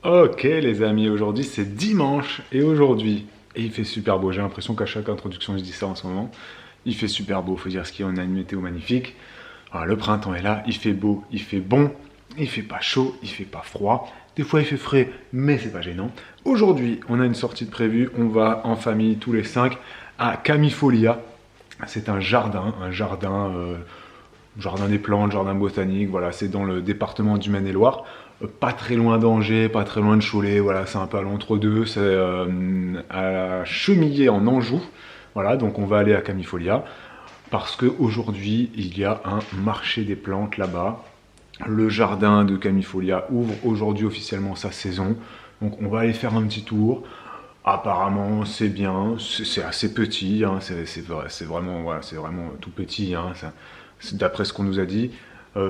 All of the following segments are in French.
Ok les amis, aujourd'hui c'est dimanche et aujourd'hui, et il fait super beau, j'ai l'impression qu'à chaque introduction je dis ça en ce moment, il fait super beau, faut dire ce qu'il y a, on a une météo magnifique. Alors, le printemps est là, il fait beau, il fait bon, il fait pas chaud, il fait pas froid, des fois il fait frais mais c'est pas gênant. Aujourd'hui on a une sortie de prévue, on va en famille tous les 5 à Camifolia, c'est un jardin jardin des plantes, jardin botanique, voilà, c'est dans le département du Maine-et-Loire. Pas très loin d'Angers, pas très loin de Cholet, voilà, c'est un peu à l'entre-deux, c'est à Chemillé en Anjou. Voilà, donc on va aller à Camifolia, parce qu'aujourd'hui, il y a un marché des plantes là-bas. Le jardin de Camifolia ouvre aujourd'hui officiellement sa saison, donc on va aller faire un petit tour. Apparemment, c'est bien, c'est assez petit, hein, c'est vraiment, voilà, tout petit, hein, d'après ce qu'on nous a dit.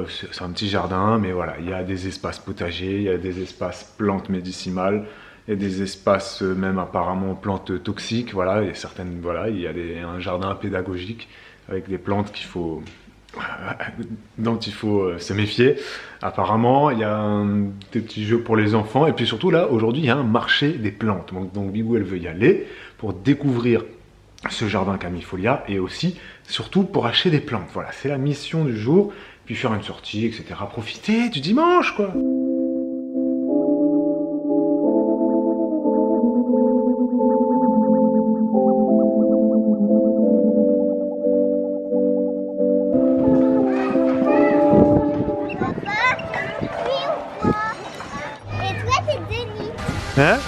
C'est un petit jardin, mais voilà, il y a des espaces potagers, il y a des espaces plantes médicinales, il y a des espaces même apparemment plantes toxiques, voilà, il y a certaines, voilà, il y a un jardin pédagogique avec des plantes dont il faut se méfier. Apparemment, il y a des petits jeux pour les enfants, et puis surtout là, aujourd'hui, il y a un marché des plantes. Donc Bibou, elle veut y aller pour découvrir ce jardin Camifolia, et aussi, surtout, pour acheter des plantes. Voilà, c'est la mission du jour, puis faire une sortie, etc. Profiter du dimanche, quoi. Hein?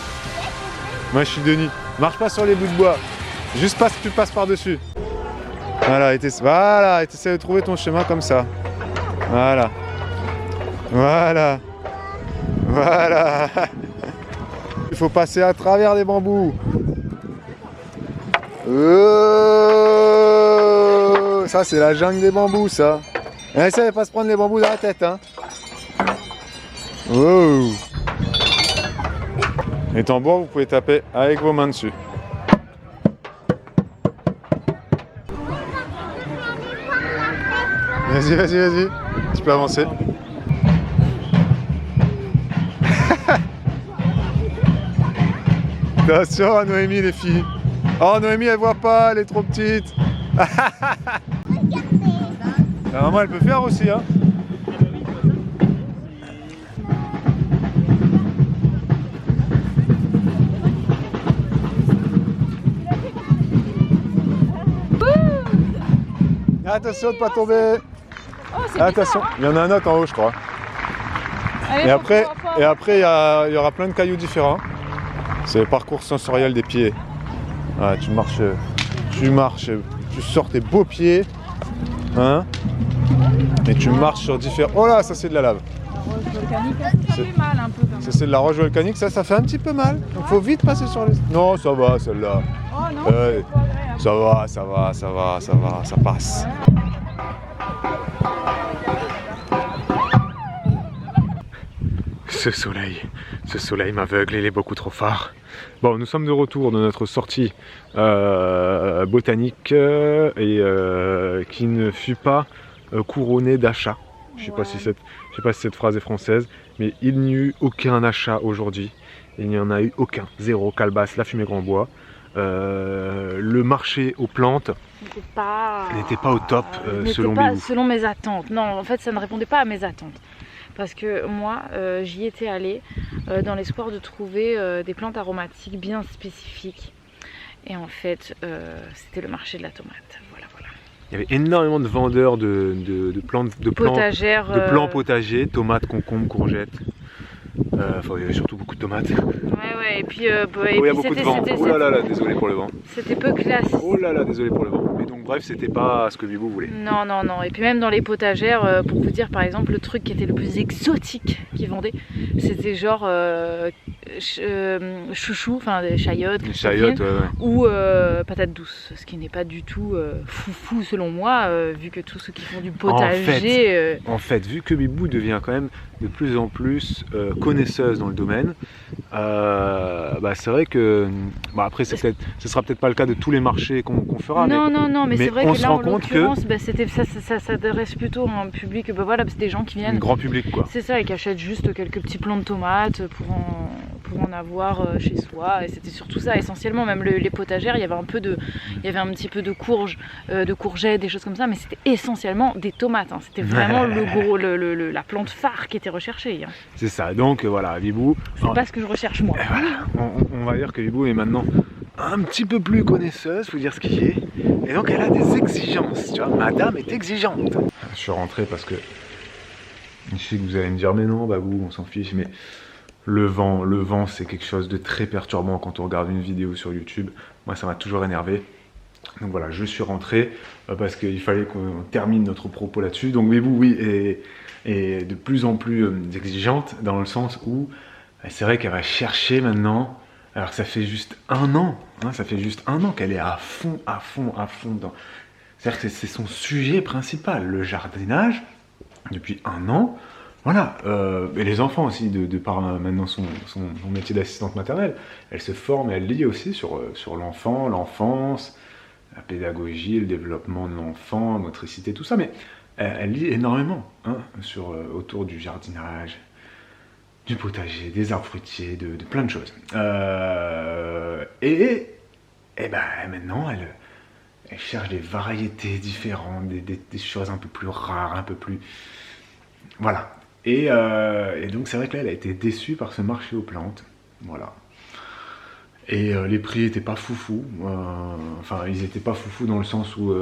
Moi je suis Denis. Marche pas sur les bouts de bois. Juste tu passes par-dessus. Voilà, et t'essaies de trouver ton chemin comme ça. Voilà. Voilà. Voilà. Il faut passer à travers les bambous. Oh, ça c'est la jungle des bambous, ça. Essayez de pas se prendre les bambous dans la tête, hein. Oh. Les tambours, vous pouvez taper avec vos mains dessus. Vas-y. Tu peux avancer. Attention à Noémie, les filles. Oh, Noémie, elle voit pas, elle est trop petite. La maman, elle peut faire aussi, hein. Attention de ne pas tomber. Oh, attention, bizarre, hein. Il y en a un autre en haut, je crois. Allez, Et après, il y aura plein de cailloux différents. C'est le parcours sensoriel des pieds. Voilà, tu marches, tu sors tes beaux pieds, hein, et tu marches sur différents. Oh là, ça c'est de la lave. Ça fait mal un peu quand même. Ça c'est de la roche volcanique, ça fait un petit peu mal. Donc faut vite passer sur les. Non, ça va celle-là. Oh non, c'est pas agréable. Ça passe. Ce soleil m'aveugle, il est beaucoup trop fort. Bon, nous sommes de retour de notre sortie botanique et qui ne fut pas couronnée d'achat. Je sais pas si cette phrase est française, mais il n'y eut aucun achat aujourd'hui. Il n'y en a eu aucun, zéro, calebasse, la fumée grand bois. Le marché aux plantes n'était pas au top selon Bibou. Selon mes attentes. Non, en fait, ça ne répondait pas à mes attentes. Parce que moi, j'y étais allée dans l'espoir de trouver des plantes aromatiques bien spécifiques. Et en fait, c'était le marché de la tomate. Voilà. Il y avait énormément de vendeurs de plants potagers, tomates, concombres, courgettes. Il y avait surtout beaucoup de tomates. Ouais, et puis, il y a beaucoup de vent. Oh là là, désolé pour le vent. C'était peu classique. Oh là là, désolé pour le vent. Mais donc bref, c'était pas ce que Bibou voulait. Non. Et puis même dans les potagères, pour vous dire par exemple, le truc qui était le plus exotique qu'ils vendaient, c'était genre chouchou, enfin des chayotes, ou patates douces, ce qui n'est pas du tout foufou selon moi, vu que tous ceux qui font du potager... En fait, vu que Bibou devient quand même de plus en plus connaisseuse dans le domaine, bah, c'est vrai que après ce sera peut-être pas le cas de tous les marchés qu'on fera, non, mais c'est vrai que là en l'occurrence, que ça s'adresse plutôt à un public, voilà, c'est des gens qui viennent, grand public quoi. C'est ça, et qui achètent juste quelques petits plants de tomates pour en avoir chez soi, et c'était surtout ça essentiellement. Même les potagères, il y avait un petit peu de courges, de courgettes, des choses comme ça, mais c'était essentiellement des tomates, hein. C'était vraiment la plante phare qui était recherchée, hein. C'est ça, donc voilà, Vibou, c'est pas ce que je recherche moi. Voilà. On va dire que Vibou est maintenant un petit peu plus connaisseuse, faut dire ce qu'il est, et donc elle a des exigences, tu vois, madame est exigeante. Je suis rentré parce que je sais que vous allez me dire mais non Babou, on s'en fiche, mais le vent c'est quelque chose de très perturbant quand on regarde une vidéo sur YouTube. Moi ça m'a toujours énervé. Donc voilà, je suis rentré parce qu'il fallait qu'on termine notre propos là-dessus. Donc Vibou, oui, est de plus en plus exigeante dans le sens où c'est vrai qu'elle va chercher maintenant, alors que ça fait juste un an, hein, ça fait juste un an qu'elle est à fond dans... C'est-à-dire que c'est son sujet principal, le jardinage, depuis un an. Voilà, et les enfants aussi, de par maintenant son métier d'assistante maternelle, elle se forme et elle lit aussi sur l'enfant, l'enfance, la pédagogie, le développement de l'enfant, la motricité, tout ça, mais elle lit énormément hein, autour du jardinage, du potager, des arbres fruitiers, de plein de choses. Et ben maintenant, elle cherche des variétés différentes, des choses un peu plus rares, un peu plus... Voilà. Et donc c'est vrai que là, elle a été déçue par ce marché aux plantes. Voilà. Et les prix n'étaient pas foufou. Enfin, ils n'étaient pas foufou dans le sens où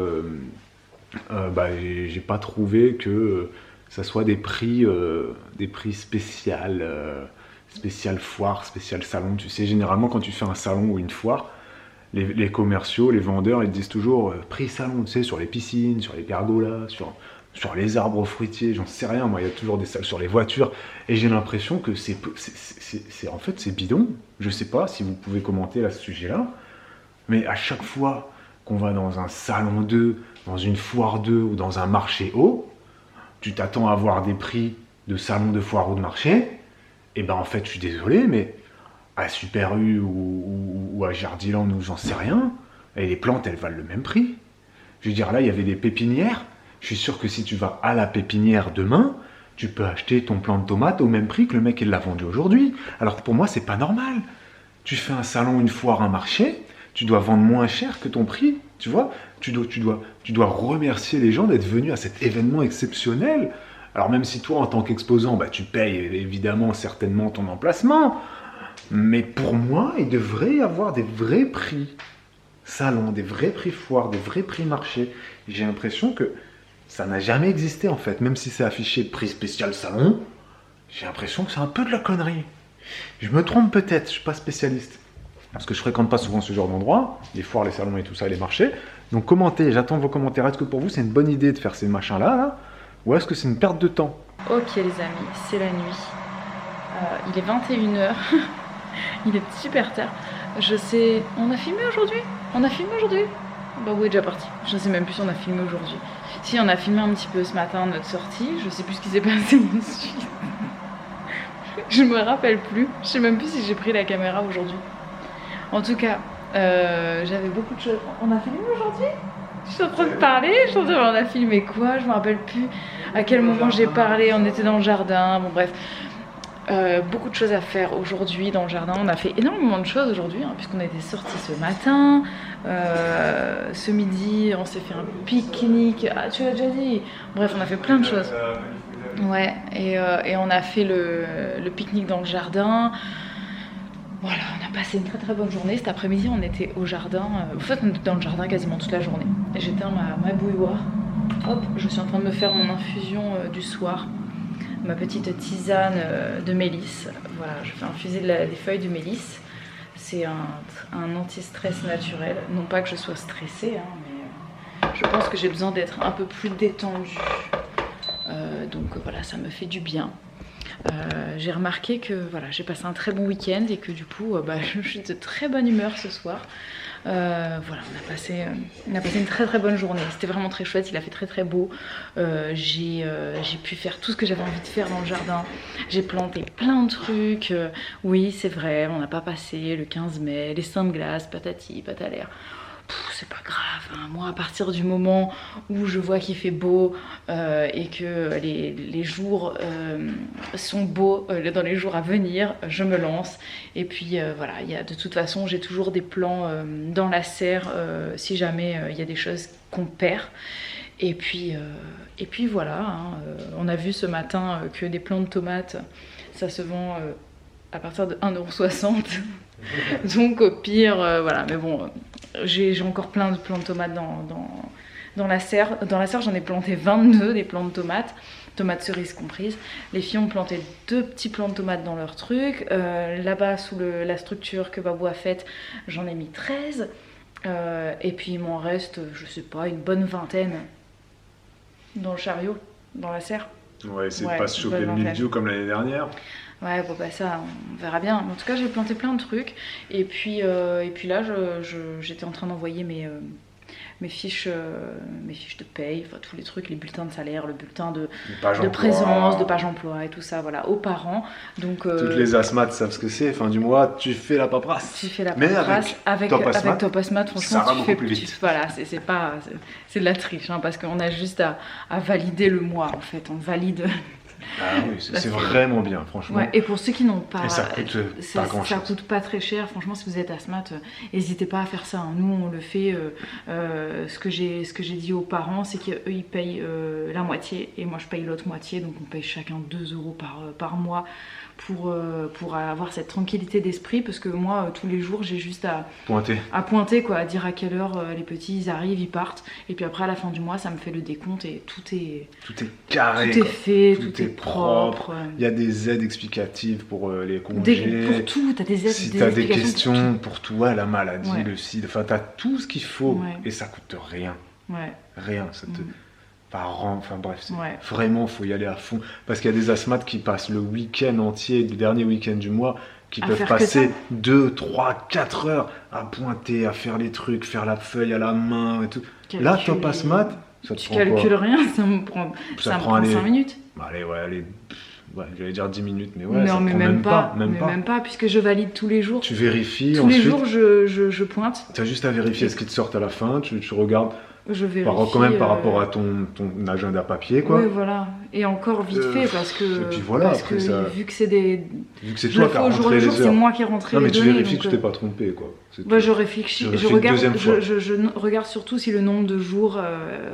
j'ai pas trouvé que ça soit des prix spécial foire, spécial salon. Tu sais, généralement quand tu fais un salon ou une foire, les commerciaux, les vendeurs, ils disent toujours prix salon, tu sais, sur les piscines, sur les pergolas, sur les arbres fruitiers, j'en sais rien, moi il y a toujours des salles sur les voitures, et j'ai l'impression que en fait c'est bidon. Je sais pas si vous pouvez commenter à ce sujet-là, mais à chaque fois qu'on va dans un salon 2, dans une foire 2 ou dans un marché haut, tu t'attends à avoir des prix de salon, de foire ou de marché, et ben en fait je suis désolé, mais à Super U ou à Jardiland ou j'en sais rien, et les plantes elles valent le même prix. Je veux dire, là il y avait des pépinières. Je suis sûr que si tu vas à la pépinière demain, tu peux acheter ton plant de tomate au même prix que le mec il l'a vendu aujourd'hui. Alors que pour moi, c'est pas normal. Tu fais un salon, une foire, un marché, tu dois vendre moins cher que ton prix. Tu vois, tu dois remercier les gens d'être venus à cet événement exceptionnel. Alors même si toi, en tant qu'exposant, tu payes évidemment certainement ton emplacement, mais pour moi, il devrait y avoir des vrais prix salon, des vrais prix foire, des vrais prix marché. J'ai l'impression que ça n'a jamais existé en fait, même si c'est affiché prix spécial salon, j'ai l'impression que c'est un peu de la connerie. Je me trompe peut-être, je suis pas spécialiste, parce que je fréquente pas souvent ce genre d'endroit, les foires, les salons et tout ça, les marchés. Donc commentez, j'attends vos commentaires. Est-ce que pour vous c'est une bonne idée de faire ces machins-là, là, ou est-ce que c'est une perte de temps? Ok les amis, c'est la nuit. Il est 21h, il est super tard. Je sais... On a filmé aujourd'hui? Bah oui, déjà parti. Je sais même plus si on a filmé aujourd'hui. Si, on a filmé un petit peu ce matin notre sortie. Je sais plus ce qui s'est passé ensuite. Je me rappelle plus. Je sais même plus si j'ai pris la caméra aujourd'hui. En tout cas, j'avais beaucoup de choses. On a filmé aujourd'hui? Je suis en train de parler. On a filmé quoi? Je me rappelle plus à quel moment j'ai parlé. On était dans le jardin. Bon bref. Beaucoup de choses à faire aujourd'hui dans le jardin. On a fait énormément de choses aujourd'hui hein, puisqu'on était sortis ce matin. Ce midi on s'est fait un pique-nique. Ah tu l'as déjà dit. Bref on a fait plein de choses. Ouais et on a fait le pique-nique dans le jardin. Voilà, on a passé une très très bonne journée. Cet après-midi on était au jardin. En fait on était dans le jardin quasiment toute la journée. J'éteins ma bouilloire. Hop, je suis en train de me faire mon infusion du soir. Ma petite tisane de mélisse. Voilà, je fais infuser des feuilles de mélisse. C'est un anti-stress naturel. Non pas que je sois stressée, hein, mais je pense que j'ai besoin d'être un peu plus détendue. Donc voilà, ça me fait du bien. j'ai remarqué que voilà, j'ai passé un très bon week-end et que du coup, je suis de très bonne humeur ce soir. Voilà, on a passé une très très bonne journée. C'était vraiment très chouette, il a fait très très beau. J'ai pu faire tout ce que j'avais envie de faire dans le jardin. J'ai planté plein de trucs. Oui, c'est vrai, on n'a pas passé le 15 mai, les seins de glace, patati, patalaire. C'est pas grave, hein. Moi à partir du moment où je vois qu'il fait beau et que les jours sont beaux dans les jours à venir, je me lance. Et puis voilà, de toute façon j'ai toujours des plans dans la serre si jamais il y a des choses qu'on perd. Et puis voilà, hein, on a vu ce matin que des plants de tomates ça se vend à partir de 1,60 €. Donc au pire, voilà, mais bon, j'ai encore plein de plants de tomates dans la serre. Dans la serre, j'en ai planté 22, des plants de tomates cerises comprises. Les filles ont planté 2 petits plants de tomates dans leur truc. Là-bas, sous la structure que Babou a faite, j'en ai mis 13. Et puis il m'en reste, je sais pas, une bonne vingtaine dans le chariot, dans la serre. Ouais, essayer de pas se choper le mildiou comme l'année dernière. Ouais, bon bah ça, on verra bien. En tout cas, j'ai planté plein de trucs. Et puis là, j'étais en train d'envoyer mes fiches de paye, enfin tous les trucs, les bulletins de salaire, le bulletin de présence, de page emploi et tout ça, voilà, aux parents. Donc toutes les asthmates savent ce que c'est. Fin du mois, tu fais la paperasse. Tu fais la paperasse avec Top Asthmat, franchement, ça va beaucoup plus vite. Voilà, c'est de la triche, hein, parce qu'on a juste à valider le mois en fait. On valide. Ah oui, c'est vraiment bien, franchement. Ouais, et pour ceux qui n'ont pas... Et ça coûte pas grand-chose. Ça coûte pas très cher. Franchement, si vous êtes asthmate, n'hésitez pas à faire ça. Hein. Nous, on le fait. Ce que j'ai dit aux parents, c'est qu'eux, ils payent la moitié et moi, je paye l'autre moitié. Donc, on paye chacun 2 € par mois pour avoir cette tranquillité d'esprit. Parce que moi, tous les jours, j'ai juste à pointer, quoi, à dire à quelle heure les petits, ils arrivent, ils partent. Et puis après, à la fin du mois, ça me fait le décompte et tout est carré. Tout est fait, tout est propre. Il y a des aides explicatives pour les congés. Pour tout, t'as des aides. Si t'as des questions pour tout, la maladie, le sida, enfin t'as tout ce qu'il faut et ça coûte rien. Ouais. Rien, ça te... Enfin bref, vraiment faut y aller à fond. Parce qu'il y a des asthmates qui passent le week-end entier, le dernier week-end du mois, qui peuvent passer 2, 3, 4 heures à pointer, à faire les trucs, faire la feuille à la main et tout. Là, Top Asthmat, ça te prend quoi ? Tu calcules rien, ça me prend 5 minutes. Allez, j'allais dire 10 minutes, mais non, ça mais prend même pas, puisque je valide tous les jours. Tu vérifies, tous les jours, je pointe. Tu as juste à vérifier ce qui te sort à la fin, tu regardes. Je vérifie. Quand même par rapport à ton agenda papier, quoi. Oui, voilà. Et encore vite fait, parce que, et puis voilà, parce après que ça... vu que c'est des... Vu que c'est toi qui as rentré les heures. C'est moi qui ai rentré les données. Non, mais tu vérifies que tu t'es pas trompé, quoi. Je réfléchis, je regarde surtout si le nombre de jours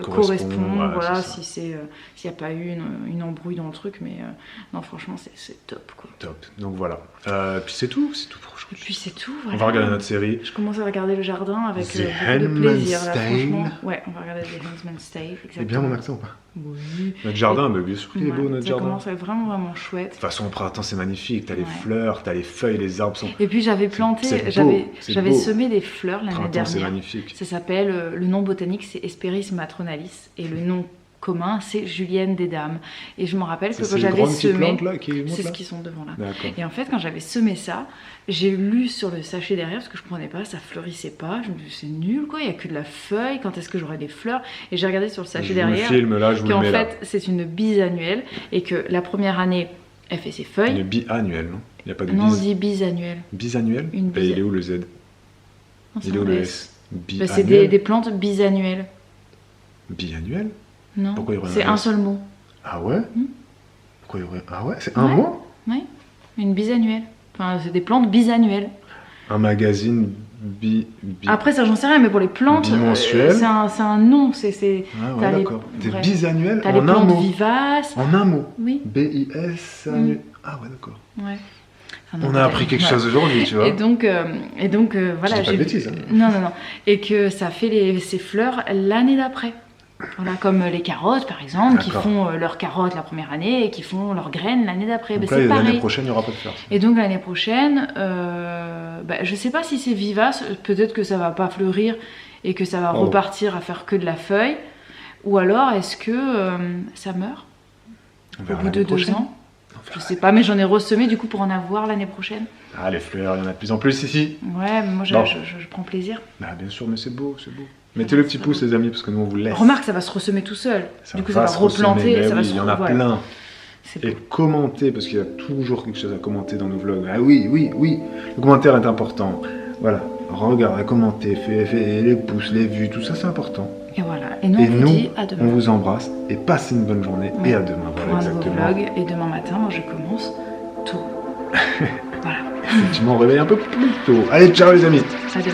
correspond, voilà, s'il n'y a pas eu une embrouille dans le truc, mais non, franchement, c'est top, quoi. Top, donc voilà. Puis c'est tout pour aujourd'hui. Puis c'est tout, voilà. On va regarder notre série. Je commence à regarder le jardin avec beaucoup de plaisir, là, franchement. Ouais, on va regarder The Handmaid's Tale, exactement. C'est bien mon accent ou pas ? Oui. Notre jardin, bien sûr qu'il est beau, notre jardin. Ça commence à être vraiment, vraiment chouette. De toute façon, au printemps, c'est magnifique. T'as les fleurs, t'as les feuilles, les arbres sont... Et puis j'avais planté, j'avais semé des fleurs l'année dernière. C'est magnifique. Ça s'appelle, le nom botanique, c'est Hesperis matronalis. Et le nom commun, c'est Julienne des Dames. Et je me rappelle que quand j'avais semé... C'est ce qui sont devant là. Et en fait, quand j'avais semé ça, j'ai lu sur le sachet derrière, parce que je comprenais pas, ça fleurissait pas. Je me disais, c'est nul, quoi, il y a que de la feuille, quand est-ce que j'aurai des fleurs ? Et j'ai regardé sur le sachet derrière, qu'en fait, c'est une bisannuelle, et que la première année, elle fait ses feuilles. Une biannuelle, non ? Il n'y a pas de non, on dit bisannuelle. Bisannuelle ? Et il est où le Z ? Il est où le S ? C'est des plantes bisannuelles. Biannuelles ? Non, pourquoi il y aurait c'est un seul mot. Ah ouais ? Pourquoi il y aurait... Ah ouais, c'est un mot ? Oui, une bisannuelle. Enfin, c'est des plantes bisannuelles. Un magazine Après, ça, j'en sais rien, mais pour les plantes, c'est un nom. Ah ouais, d'accord. Des bisannuelles en un mot. T'as les plantes vivaces. En un mot. Oui. B-I-S. Ah ouais, d'accord. Ouais. On a appris quelque chose aujourd'hui, tu vois. Et donc voilà. Je dis pas de bêtises. Hein. Non. Et que ça fait ses fleurs l'année d'après. Voilà, comme les carottes par exemple, qui font leurs carottes la première année et qui font leurs graines l'année d'après. Donc là, l'année prochaine, il n'y aura pas de fleurs. Et donc l'année prochaine, je sais pas si c'est vivace, peut-être que ça va pas fleurir et que ça va repartir à faire que de la feuille. Ou alors est-ce que ça meurt au bout de 2 ans ? Je sais pas, mais j'en ai ressemé du coup pour en avoir l'année prochaine. Ah, les fleurs, il y en a de plus en plus ici. Ouais, mais moi Bon. je prends plaisir. Bah, bien sûr, mais c'est beau, c'est beau. Mettez le petit pouce, les amis, parce que nous, on vous laisse. Remarque, ça va se ressemer tout seul. Du coup, ça va se ressemer, replanter, mais ça va oui, se il y en a voilà. plein. C'est Et beau. commentez, parce qu'il y a toujours quelque chose à commenter dans nos vlogs. Ah oui, oui, oui, le commentaire est important. Voilà, regardez, commentez, faites les pouces, les vues, tout ça, c'est important. Et voilà. Et nous, Et on vous dit à on demain. vous embrasse et passez une bonne journée. Ouais. Et à demain, Pour voilà, un nouveau exactement. vlog. Et demain matin, moi, je commence tôt. Voilà. Effectivement, on réveille un peu plus tôt. Allez, ciao les amis. À demain.